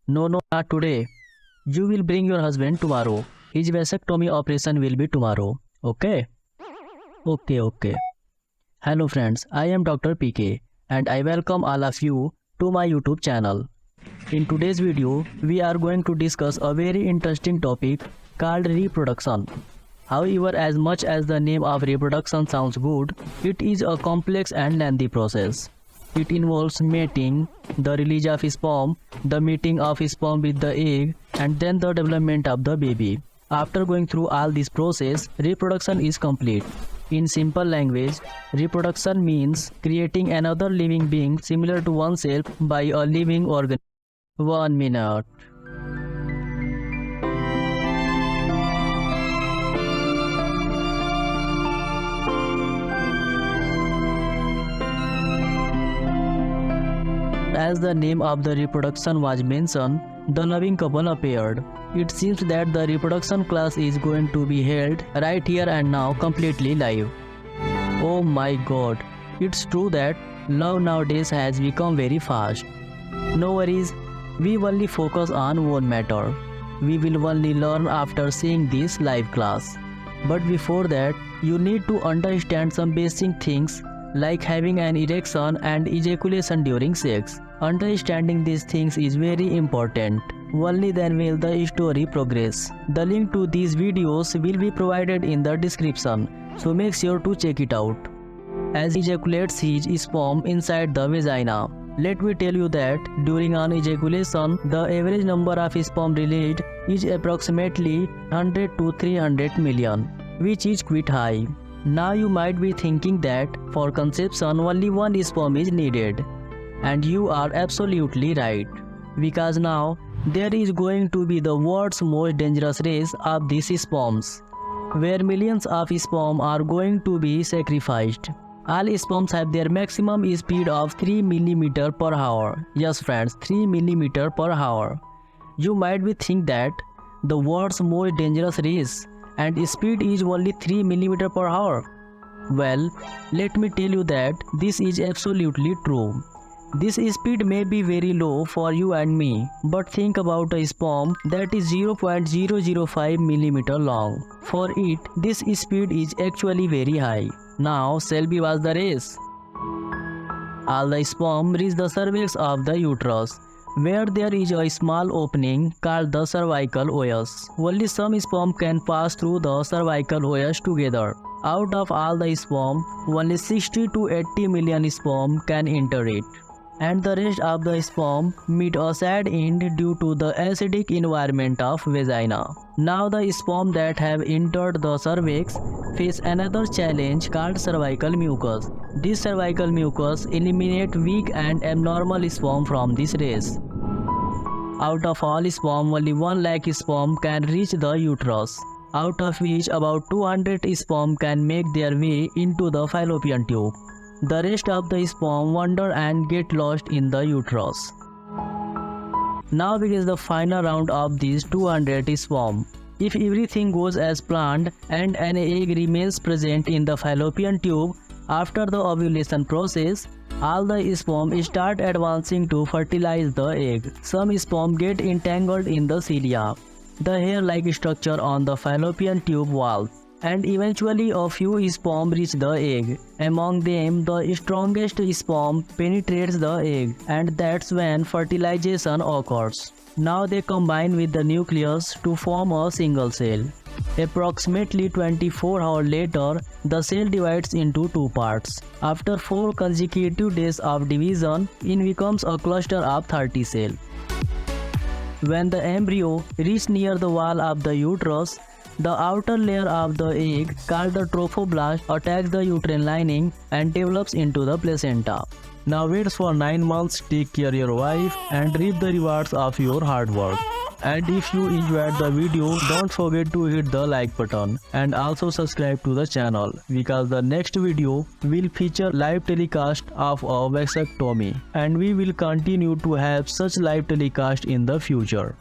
No, no, not today. You will bring your husband tomorrow. His vasectomy operation will be tomorrow. Okay? Okay. Hello friends, I am Dr. PK and I welcome all of you to my YouTube channel. In today's video, we are going to discuss a very interesting topic called reproduction. However, as much as the name of reproduction sounds good, it is a complex and lengthy process. It involves mating, the release of sperm, the meeting of sperm with the egg, and then the development of the baby. After going through all this process, reproduction is complete. In simple language, reproduction means creating another living being similar to oneself by a living organism. 1 minute. As the name of the reproduction was mentioned, the loving couple appeared. It seems that the reproduction class is going to be held right here and now completely live. Oh my god, it's true that love nowadays has become very fast. No worries, we only focus on one matter. We will only learn after seeing this live class. But before that, you need to understand some basic things like having an erection and ejaculation during sex. Understanding these things is very important. Only then will the story progress. The link to these videos will be provided in the description, so make sure to check it out. As ejaculates his sperm inside the vagina. Let me tell you that during an ejaculation, the average number of sperm released is approximately 100 to 300 million, which is quite high. Now you might be thinking that for conception only one sperm is needed. And you are absolutely right. Because now there is going to be the world's most dangerous race of these sperms, where millions of sperm are going to be sacrificed. All sperms have their maximum speed of 3 mm per hour. Yes friends, 3 mm per hour. You might be think that the world's most dangerous race and speed is only 3 mm per hour. Well, let me tell you that this is absolutely true. This speed may be very low for you and me, but think about a sperm that is 0.005 mm long. For it, this speed is actually very high. Now, shall we watch the race? All the sperm reach the cervix of the uterus, where there is a small opening called the cervical os. Only some sperm can pass through the cervical os together. Out of all the sperm, only 60 to 80 million sperm can enter it. And the rest of the sperm meet a sad end due to the acidic environment of vagina. Now the sperm that have entered the cervix face another challenge called cervical mucus. This cervical mucus eliminates weak and abnormal sperm from this race. Out of all sperm, only 1 lakh sperm can reach the uterus, out of which about 200 sperm can make their way into the fallopian tube. The rest of the sperm wander and get lost in the uterus. Now begins the final round of these 200 sperm. If everything goes as planned and an egg remains present in the fallopian tube after the ovulation process, all the sperm start advancing to fertilize the egg. Some sperm get entangled in the cilia, the hair-like structure on the fallopian tube wall, and eventually a few sperm reach the egg. Among them, the strongest sperm penetrates the egg, and that's when fertilization occurs. Now they combine with the nucleus to form a single cell. Approximately 24 hours later, the cell divides into 2 parts. After 4 consecutive days of division, it becomes a cluster of 30 cells. When the embryo reaches near the wall of the uterus, the outer layer of the egg, called the trophoblast, attacks the uterine lining and develops into the placenta. Now wait for 9 months, take care your wife and reap the rewards of your hard work. And if you enjoyed the video, don't forget to hit the like button and also subscribe to the channel, because the next video will feature live telecast of a vasectomy, and we will continue to have such live telecast in the future.